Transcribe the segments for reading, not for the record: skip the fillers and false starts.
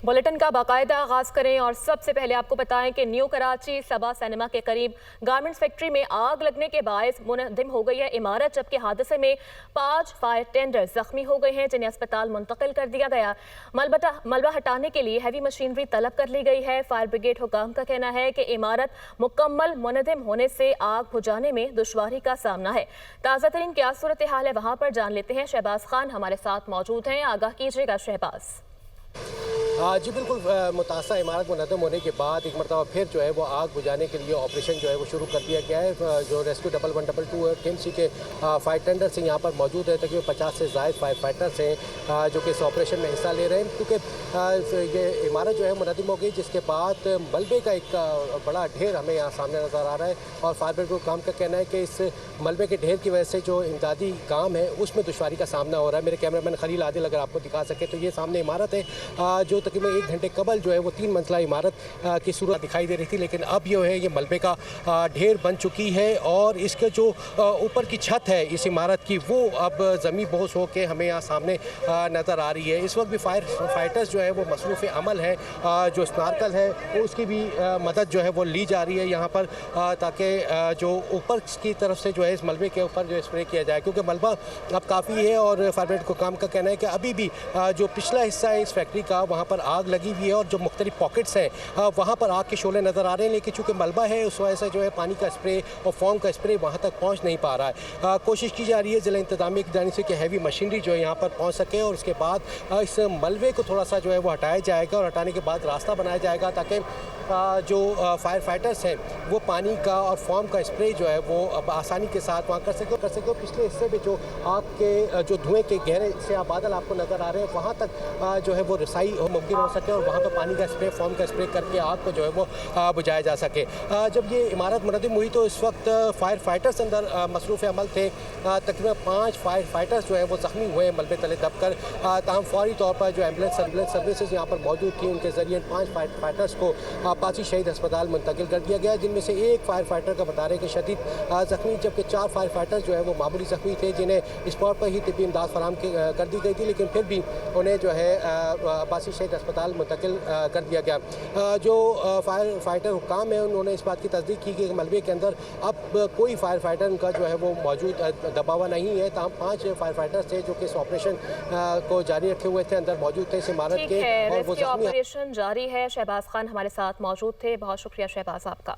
Bulletin का बाकायदा आगाज करें और सबसे पहले आपको बताएं कि न्यू कराची सबा सिनेमा के करीब गारमेंट्स फैक्ट्री में आग लगने के बायस मुनहदिम हो गई है इमारत, जबकि हादसे में 5 फायर टेंडर जख्मी हो गए हैं जिन्हें अस्पताल मुंतकिल कर दिया गया। मलबा हटाने के लिए हैवी मशीनरी तलब कर ली गई है। फायर ब्रिगेड हुकाम का कहना है कि इमारत मुकम्मल मुनहदिम होने से आग बुझाने में दुश्वारी का सामना है। ताज़ा तरीन क्या सूरत हाल है वहाँ पर जान लेते हैं। शहबाज खान हमारे साथ मौजूद हैं, आगाह कीजिएगा शहबाज। जी बिल्कुल, मुतासा इमारत मुनहदम होने के बाद एक मरतबा फिर जो है वो आग बुझाने के लिए ऑपरेशन जो है वो शुरू कर दिया गया है। जो रेस्क्यू 1112 टीएमसी के फायर टेंडर्स हैं यहाँ पर मौजूद है, तकरीबन 50 से ज़ायद फायर फाइटर्स हैं जो कि इस ऑपरेशन में हिस्सा ले रहे हैं, क्योंकि ये इमारत जो है मुनहदम हो गई, जिसके बाद मलबे का एक बड़ा ढेर हमें यहाँ सामने नज़र आ रहा है। और फायर ब्रिगेड काम का कहना है कि इस मलबे के ढेर की वजह से जो इमदादी काम है उसमें दुश्वारी का सामना हो रहा है। मेरे कैमरामैन खलील आदिल अगर आपको दिखा सके तो ये सामने इमारत है जो तकरीबन 1 घंटे कबल जो है वो 3 मंजिला इमारत की सूरत दिखाई दे रही थी, लेकिन अब ये है ये मलबे का ढेर बन चुकी है। और इसके जो ऊपर की छत है इस इमारत की वो अब ज़मीन बोस हो के हमें यहाँ सामने नज़र आ रही है। इस वक्त भी फायर फाइटर्स जो है वो मसरूफ़ अमल है, जो स्नार्कल है उसकी भी मदद जो है वो ली जा रही है यहाँ पर, ताकि जो ऊपर की तरफ से जो है इस मलबे के ऊपर जो स्प्रे किया जाए, क्योंकि मलबा अब काफ़ी है। और फायर ब्रिगेड को काम का कहना है कि अभी भी जो पिछला हिस्सा है इस फैक्ट्री का वहाँ पर आग लगी हुई है और जो मुख्तलिफ पॉकेट्स हैं वहाँ पर आग के शोले नज़र आ रहे हैं, लेकिन चूँकि मलबा है उस वजह से जो है पानी का स्प्रे और फॉर्म का स्प्रे वहाँ तक पहुँच नहीं पा रहा है। कोशिश की जा रही है ज़िला इंतज़ामिया की जानिब से कि हैवी मशीनरी जो है यहाँ पर पहुँच सके और उसके बाद इस मलबे को थोड़ा सा जो है वो हटाया जाएगा और हटाने के बाद रास्ता बनाया जाएगा, ताकि जो फायर फाइटर्स हैं वो पानी का और फॉर्म का स्प्रे जो है वो अब आसानी के साथ वहाँ कर सके। पिछले हिस्से में जो आग के जो धुएँ के गहरे से बादल आपको नज़र आ रहे हैं वहाँ तक जो है वो रसाई मुमकिन हो सके और वहाँ पर पानी का स्प्रे फॉर्म का स्प्रे करके आग को जो है वो बुझाया जा सके। जब ये इमारत मुनहदिम हुई तो इस वक्त फायर फाइटर्स अंदर मसरूफ़ अमल थे। तकरीबन 5 फायर फाइटर्स जो है वो ज़ख्मी हुए मलबे तले दबकर, ताहम फौरी तौर पर जो एम्बुलेंस सर्विसेज यहाँ पर मौजूद थी उनके ज़रिए 5 फायर फाइटर्स को पासी शहीद अस्पताल मुंतकिल कर दिया गया, जिनमें से एक फायर फाइटर का बता रहे कि शदीद ज़ख्मी, जबकि 4 फायर फाइटर्स जो है वो मामूली ज़ख्मी थे जिन्हें स्पॉट पर ही तिब्बी इमदाद फराहम कर दी गई थी, लेकिन फिर भी उन्हें जो है पासी शहीद अस्पताल मुंतकिल कर दिया गया। जो फायर फाइटर हुकाम है उन्होंने इस बात की तस्दीक की कि मलबे के अंदर अब कोई फायर फाइटर उनका जो है वो मौजूद दबा हुआ नहीं है। तमाम 5 फायर फाइटर्स थे जो कि इस ऑपरेशन को जारी रखे हुए थे, अंदर मौजूद थे इस इमारत के और वो ऑपरेशन जारी है। शहबाज खान हमारे साथ मौजूद थे, बहुत शुक्रिया शहबाज आपका।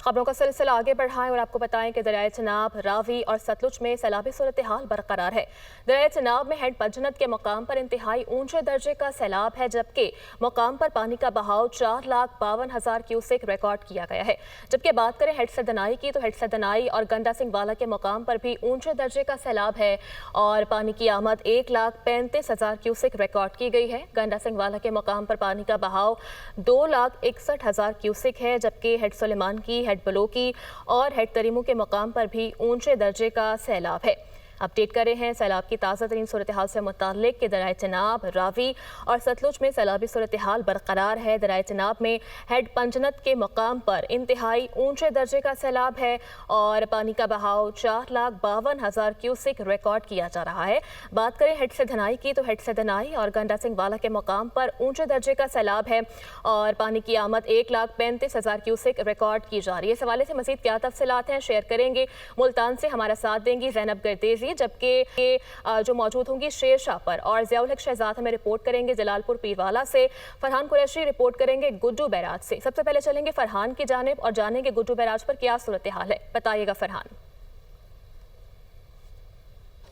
खबरों का सिलसिला आगे बढ़ाएं और आपको बताएं कि दरियाए चनाब, रावी और सतलुज में सैलाबी सूरत हाल बरकरार है। दरियाए चनाब में हेड पंजनत के मकाम पर इंतहाई ऊंचे दर्जे का सैलाब है, जबकि मकाम पर पानी का बहाव 4,52,000 क्यूसेक रिकॉर्ड किया गया है। जबकि बात करें हेड सदनाई की तो हेड सदनाई और गंडा सिंह वाला के मकाम पर भी ऊंचे दर्जे का सैलाब है और पानी की आमद 1,35,000 क्यूसेक रिकॉर्ड की गई है। गंडा सिंह वाला के मकाम पर पानी का बहाव 2,61,000 क्यूसेक है, जबकि हेड सुलेमान की, हेड बलोकी और हेड तरीमू के मकाम पर भी ऊंचे दर्जे का सैलाब है। अपडेट कर रहे हैं सैलाब की ताज़ा तरीन सूरत हाल से मुताल्लिक कि दरियाए चनाब, रावी और सतलुज में सैलाबी सूरत हाल बरकरार है। दरियाए चनाब में हेड पंजनत के मकाम पर इंतहाई ऊंचे दर्जे का सैलाब है और पानी का बहाव 4,52,000 क्यूसेक रिकॉर्ड किया जा रहा है। बात करें हेड सदनाई की तो हेड सदनाई और गंडा सिंह वाला के मकाम पर ऊंचे दर्जे का सैलाब है और पानी की आमद 1,35,000 क्यूसेक रिकॉर्ड की जा रही है। इस हवाले से मज़ीद क्या तफसीलात हैं शेयर करेंगे, मुल्तान से हमारा साथ देंगी जैनब गर्देजी, जबकि जो मौजूद होंगी शेर शाह पर और ज़ियाउल हक शहजाद हमें रिपोर्ट करेंगे जलालपुर पीरवाला से। फरहान कुरैशी रिपोर्ट करेंगे गुड्डू बैराज से। सबसे पहले चलेंगे फरहान की जानिब और जानेंगे गुड्डू बैराज पर क्या सूरत हाल है, बताइएगा फरहान।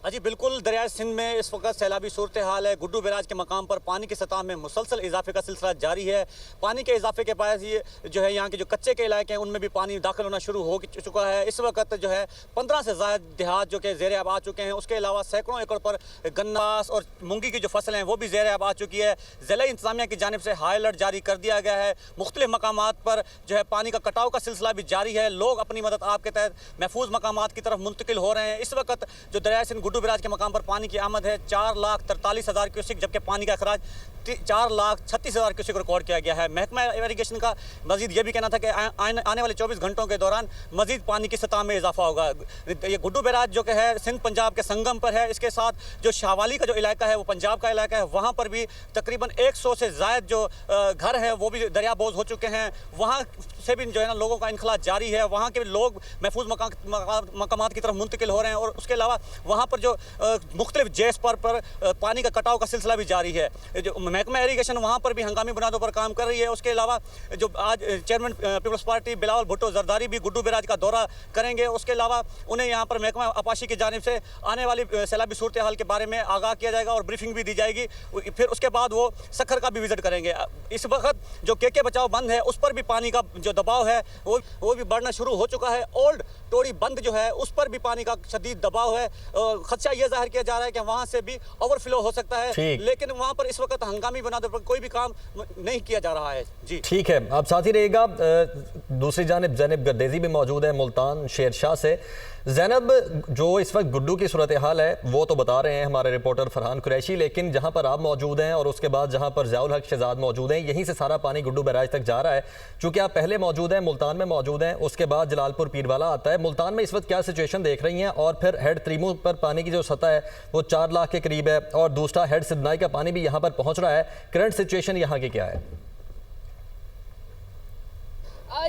जी बिल्कुल, दरियाए सिंध में इस वक्त सैलाबी सूरत हाल है। गुड्डू बैराज के मकाम पर पानी की सतह में मुसलसल इजाफे का सिलसिला जारी है। पानी के इजाफे के बाद ये जो है यहाँ के जो कच्चे के इलाके हैं उनमें भी पानी दाखिल होना शुरू हो चुका है। इस वक्त जो है 15 से ज़्यादा देहात जो कि ज़ेर आब आ चुके हैं। उसके अलावा सैकड़ों एकड़ पर गन्नास और मूंगी की जो फसल हैं वो भी ज़ेर आब आ चुकी है। ज़िला इंतज़ामिया की जानिब से हाई अलर्ट जारी कर दिया गया है। मुख्तलिफ मकामात पर जो है पानी का कटाव का सिलसिला भी जारी है। लोग अपनी मदद आप के तहत महफूज मकामात की तरफ मुंतकिल हो रहे हैं। इस वक्त जो दरियाए सिंध गुड्डू बैराज के मकाम पर पानी की आमद है 4,43,000 क्यूसेक, जबकि पानी का अखराज 4,36,000 क्यूसेक रिकॉर्ड किया गया है। महकमा इरिगेशन का मजीद ये भी कहना था कि आने वाले 24 घंटों के दौरान मजीद पानी की सतह में इजाफा होगा। ये गुड्डू बैराज जो कि है सिंध पंजाब के संगम पर है, इसके साथ जो शाहवाली का जो इलाका है वो पंजाब का इलाका है, वहाँ पर भी तकरीबन 100 से ज़ायद जो घर हैं वो भी दरियाबोज हो चुके हैं। वहाँ से भी जो है ना लोगों का इनखला जारी है, वहाँ के लोग महफूज मकामात की तरफ मुंतकिल हो रहे हैं और उसके अलावा वहाँ पर जो मुख्तलिफ जेस पर पानी का कटाव का सिलसिला भी जारी है। जो महकमा इरिगेशन वहाँ पर भी हंगामी बुनियादों पर काम कर रही है। उसके अलावा जो आज chairman Peoples Party Bilawal Bhutto Zardari भी गुड्डू बैराज का दौरा करेंगे। उसके अलावा उन्हें यहाँ पर महकमा आपाशी की जानिब से आने वाली सैलाबी सूरत हाल के बारे में आगाह किया जाएगा और ब्रीफिंग भी दी जाएगी। फिर उसके बाद वो सखर का भी विजिट करेंगे। इस वक्त जो के बचाव बंद है उस पर भी पानी का जो दबाव है वो भी बढ़ना शुरू हो चुका है। ओल्ड टोरी बंद जो है उस पर भी पानी का शदीद दबाव है। खदशा ये जाहिर किया जा रहा है कि वहाँ से भी ओवरफ्लो हो सकता है, लेकिन वहाँ पर इस वक्त हंगामी बुनियादों पर कोई भी काम नहीं किया जा रहा है। जी ठीक है, आप साथ ही रहिएगा। दूसरी जानिब ज़ैनब गर्देजी भी मौजूद है मुल्तान शेरशाह से। ज़ैनब, जो इस वक्त गुड्डू की सूरत हाल है वो तो बता रहे हैं हमारे रिपोर्टर फरहान कुरैशी, लेकिन जहां पर आप मौजूद हैं और उसके बाद जहां पर ज़ियाउल हक शहजाद मौजूद हैं, यहीं से सारा पानी गुड्डू बैराज तक जा रहा है। चूँकि आप पहले मौजूद हैं, मुल्तान में मौजूद हैं, उसके बाद जलालपुर पीरवाला आता है। मुल्तान में इस वक्त क्या सिचुएशन देख रही हैं? और फिर हेड त्रीमू पर पानी की जो सतह है वो 4 लाख के करीब है और दूसरा हेड सिदनाई का पानी भी यहाँ पर पहुँच रहा है। करंट सिचुएशन यहाँ की क्या है?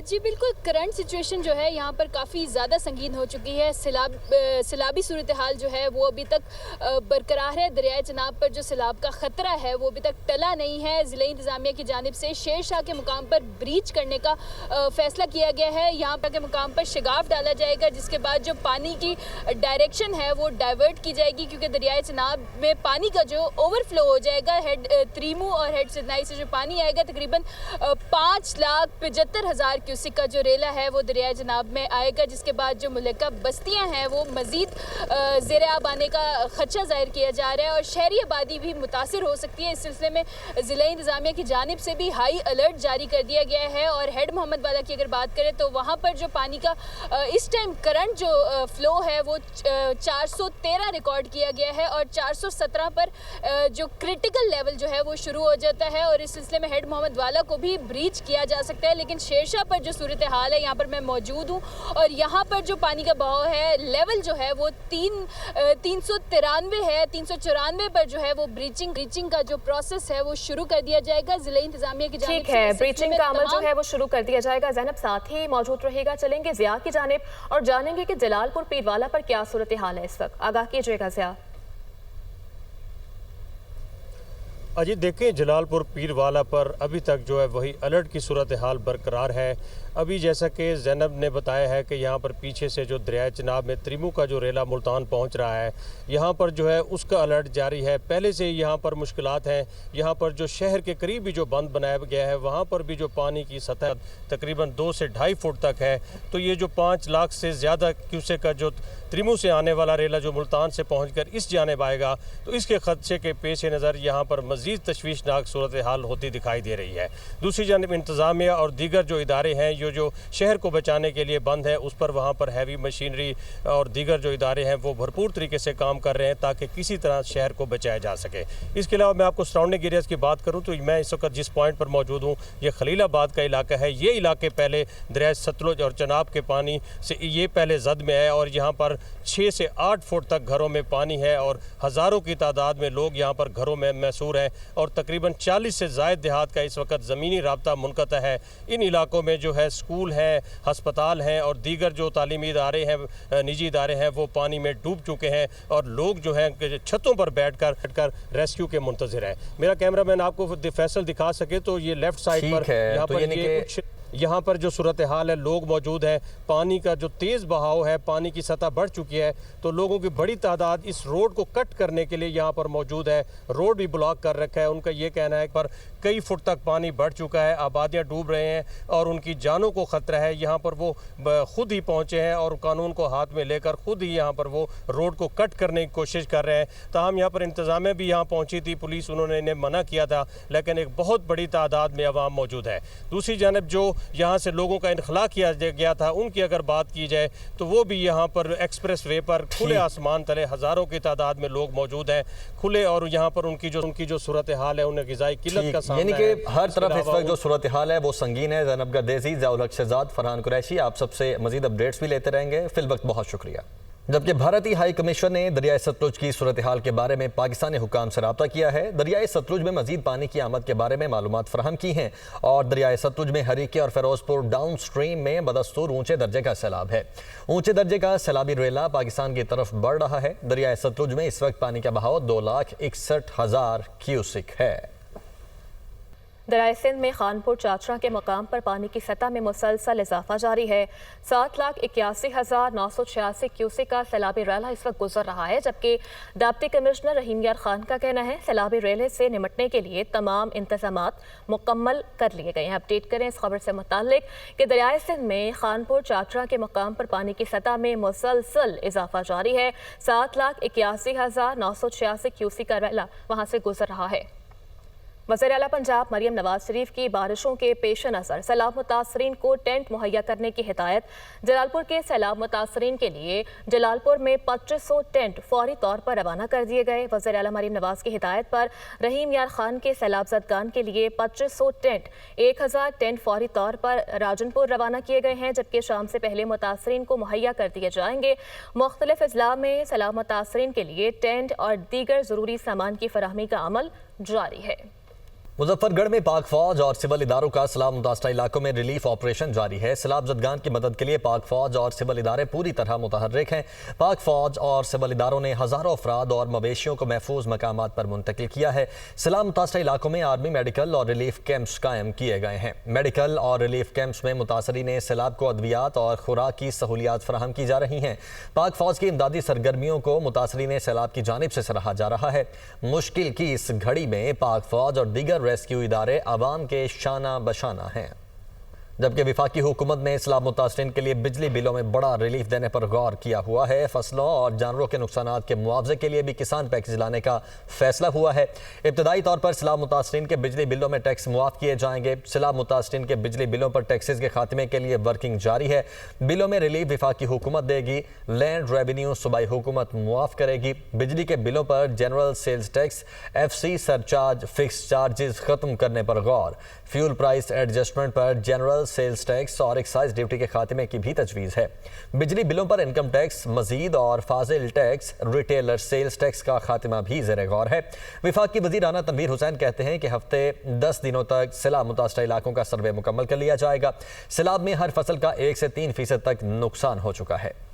जी बिल्कुल, करंट सिचुएशन जो है यहाँ पर काफ़ी ज़्यादा संगीन हो चुकी है। सैलाबी सूरत हाल जो है वो अभी तक बरकरार है। दरियाए चनाब पर जो सैलाब का ख़तरा है वो अभी तक टला नहीं है। ज़िला इंतज़ामिया की जानिब से शेर शाह के मुकाम पर ब्रीच करने का फ़ैसला किया गया है। यहाँ पर के मुकाम पर शिगाफ डाला जाएगा, जिसके बाद जो पानी की डायरेक्शन है वो डाइवर्ट की जाएगी, क्योंकि दरियाए चनाब में पानी का जो ओवरफ्लो हो जाएगा हेड त्रीमू और हेड सिदनाई से जो पानी आएगा तकरीबन 5,75,000 क्यूसेक का जो रेला है वो दरिया जनाब में आएगा, जिसके बाद जो मुल्का बस्तियां हैं वो मजीद ज़ेर आब आने का खदशा जाहिर किया जा रहा है और शहरी आबादी भी मुतासिर हो सकती है। इस सिलसिले में ज़िला इंतज़ामिया की जानिब से भी हाई अलर्ट जारी कर दिया गया है। और हेड मोहम्मद वाला की अगर बात करें तो वहाँ पर जो पानी का इस टाइम करंट जो फ्लो है वो 413 रिकॉर्ड किया गया है और 417 पर जो क्रिटिकल लेवल जो है वो शुरू हो जाता है और इस सिलसिले में हेड मोहम्मद वाला को भी ब्रीच किया जा सकता है। लेकिन शेरशाह पर जो सूरत हाल है यहाँ पर मैं मौजूद हूँ और यहाँ पर जो पानी का बहाव है लेवल जो है वो 393 है। 394 पर जो है वो ब्रीचिंग का जो प्रोसेस है वो शुरू कर दिया जाएगा। जिला इंतजामिया की जानिब ठीक है, ब्रीचिंग का अमल जो है वो शुरू कर दिया जाएगा। ज़ैनब साथ ही मौजूद रहेगा। चलेंगे ज़िया की जानिब और जानेंगे कि जलालपुर पीरवाला पर क्या सूरत हाल है इस वक्त। आगाह कीजिएगा ज़िया। अजी देखें, जलालपुर पीरवाला पर अभी तक जो है वही अलर्ट की सूरत हाल बरकरार है। अभी जैसा कि ज़ैनब ने बताया है कि यहाँ पर पीछे से जो दरिया चनाब में त्रिमू का जो रेला मुल्तान पहुँच रहा है, यहाँ पर जो है उसका अलर्ट जारी है। पहले से यहाँ पर मुश्किलात हैं। यहाँ पर जो शहर के करीब भी जो बंद बनाया गया है वहाँ पर भी जो पानी की सतह तकरीबन 2 से 2.5 फुट तक है। तो ये जो 5 लाख से ज़्यादा क्यूसेक का जो त्रिमू से आने वाला रेला जो मुल्तान से पहुँच कर इस जानिब आएगा, तो इसके खदशे के पेश नज़र यहाँ पर मज़ीद तशवीशनाक सूरत हाल होती दिखाई दे रही है। दूसरी जानिब इंतज़ामिया और दीगर जो इदारे हैं जो शहर को बचाने के लिए बंद है, उस पर वहाँ पर हैवी मशीनरी और दीगर जो इदारे हैं वो भरपूर तरीके से काम कर रहे हैं ताकि किसी तरह शहर को बचाया जा सके। इसके अलावा मैं आपको सराउंडिंग एरियाज़ की बात करूँ तो मैं इस वक्त जिस पॉइंट पर मौजूद हूँ ये खलीलाबाद का इलाका है। ये इलाके पहले दरिया सतलुज और चनाब के पानी से ये पहले जद में है और यहाँ पर 6 से 8 फुट तक घरों में पानी है और हज़ारों की तादाद में लोग यहाँ पर घरों में मैसूर हैं और तकरीबन 40 से ज़ायद देहात का इस वक्त ज़मीनी राब्ता मुनक़ता है। इन इलाकों में जो है स्कूल हैं, हस्पताल हैं और दीगर जो तालीमी इदारे हैं, निजी इदारे हैं, वो पानी में डूब चुके हैं और लोग जो हैं छतों पर बैठकर रेस्क्यू के मुंतज़िर हैं। मेरा कैमरामैन आपको फैसल दिखा सके तो ये लेफ्ट साइड पर यहाँ पर ये कुछ यहाँ पर जो सूरत हाल है, लोग मौजूद हैं। पानी का जो तेज़ बहाव है, पानी की सतह बढ़ चुकी है तो लोगों की बड़ी तादाद इस रोड को कट करने के लिए यहाँ पर मौजूद है। रोड भी ब्लॉक कर रखा है। उनका ये कहना है पर कई फुट तक पानी बढ़ चुका है, आबादियाँ डूब रहे हैं और उनकी जानों को ख़तरा है। यहाँ पर वो खुद ही पहुँचे हैं और कानून को हाथ में लेकर खुद ही यहाँ पर वो रोड को कट करने की कोशिश कर रहे हैं। ताहम यहाँ पर इंतज़ामिया भी यहाँ पहुँची थी, पुलिस उन्होंने इन्हें मना किया था, लेकिन एक बहुत बड़ी तादाद में अवाम मौजूद है। दूसरी जानब जो यहाँ से लोगों का इनखला किया गया था उनकी अगर बात की जाए तो वो भी यहाँ पर एक्सप्रेस वे पर खुले आसमान तले हज़ारों की तादाद में लोग मौजूद हैं खुले, और यहाँ पर उनकी जो सूरत हाल है उन्हें ग़िज़ाई किल्लत का सामना यानी है। कि हर तरफ इस वक्त जो सूरत हाल है वो संगीन है। ज़ैनब गर्देज़ी, ज़ियाउल हक शहज़ाद, फरहान कुरैशी, आप सबसे मजीद अपडेट्स भी लेते रहेंगे। फिल वक्त बहुत शुक्रिया। जबकि भारतीय हाई कमीशन ने दरियाए सतलुज की सूरत हाल के बारे में पाकिस्तानी हुकाम से रब्ता किया है। दरियाए सतलुज में मजीद पानी की आमद के बारे में मालूमात फराहम की हैं और दरियाए सतलुज में हरीके और फिरोजपुर डाउन स्ट्रीम में बदस्तूर ऊंचे दर्जे का सैलाब है। ऊंचे दर्जे का सैलाबी रेला पाकिस्तान की तरफ बढ़ रहा है। दरियाए सतलुज में इस वक्त पानी का बहाव 2,61,000 क्यूसिक है। दरियाए सिंध में खानपुर चाचरा के मकाम पर पानी की सतह में मुसलसल इजाफा जारी है। 7,81,986 क्यूसिक का सैलाबी रेला इस वक्त गुजर रहा है, जबकि डिप्टी कमिश्नर रहीम यार खान का कहना है सैलाबी रेले से निपटने के लिए तमाम इंतजामात मुकम्मल कर लिए गए हैं। अपडेट करें इस खबर से मुताल्लिक कि दरियाए सिंध में खानपुर चाचरा के मकाम पर पानी की सतह में मुसलसल इजाफा जारी है। 7,81,986 क्यूसिक का रेला वहाँ से गुजर रहा है। वज़ीर आला पंजाब मरियम नवाज शरीफ की बारिशों के पेश नज़र सैलाब मुतासरीन को टेंट मुहैया करने की हिदायत। जलालपुर के सैलाब मुतासरीन के लिए जलालपुर में 2500 टेंट फौरी तौर पर रवाना कर दिए गए। वज़ीर आला मरियम नवाज की हिदायत पर रहीम यार खान के सैलाब ज़दगान के लिए 2500 टेंट 1000 टेंट फौरी तौर पर राजनपुर रवाना किए गए हैं, जबकि शाम से पहले मुतासरीन को मुहैया कर दिए जाएंगे। मुख्तलिफ अजला में सैलाब मुतासरीन के लिए टेंट और दीगर ज़रूरी सामान की फराहमी का अमल जारी है। मुजफ्फरगढ़ में पाक फौज और सिविल इदारों का सैलाब मुतासरा इलाकों में रिलीफ ऑपरेशन जारी है। सैलाब ज़दगान की मदद के लिए पाक फौज और सिविल इदारे पूरी तरह मुतहर्रिक हैं। पाक फौज और सिविल इदारों ने हज़ारों अफराद और मवेशियों को महफूज मकामात पर मुंतकिल किया है। सैलाब मुतासरा इलाकों में आर्मी मेडिकल और रिलीफ कैंप्स कायम किए गए हैं। मेडिकल और रिलीफ कैंप्स में मुतासरीन सैलाब को अद्वियात और खुराक की सहूलियात फराहम की जा रही हैं। पाक फौज की इमदादी सरगर्मियों को मुतासरीन सैलाब की जानिब से सराहा जा रहा है। मुश्किल की इस घड़ी में पाक फौज और दीगर रेस्क्यू इदारे आवाम के शाना बशाना हैं। जबकि विफाकी हुकूमत ने सैलाब मुतासरीन के लिए बिजली बिलों में बड़ा रिलीफ देने पर गौर किया हुआ है। फसलों और जानवरों के नुकसानात के मुआवजे के लिए भी किसान पैकेज लाने का फैसला हुआ है। इब्तदाई तौर पर सैलाब मुतासरीन के बिजली बिलों में टैक्स मुआफ किए जाएंगे। सैलाब मुतासरीन के बिजली बिलों पर टैक्सेस के खात्मे के लिए वर्किंग जारी है। बिलों में रिलीफ विफाकी हुकूमत देगी, लैंड रेवेन्यू सूबाई हुकूमत मुआफ करेगी। बिजली के बिलों पर general sales tax, FC surcharge, fix charges खत्म करने पर गौर। फ्यूल प्राइस एडजस्टमेंट पर जनरल सेल्स टैक्स और एक्साइज ड्यूटी के खात्मे की भी तजवीज़ है। बिजली बिलों पर इनकम टैक्स मजीद और फाजिल टैक्स, रिटेलर सेल्स टैक्स का खात्मा भी ज़ेर गौर है। विफाकी वज़ीर आना तनवीर हुसैन कहते हैं कि हफ्ते 10 दिनों तक सैलाब मुतासरा इलाकों का सर्वे मुकम्मल कर लिया जाएगा। सैलाब में हर फसल का 1 से 3% तक नुकसान हो चुका है।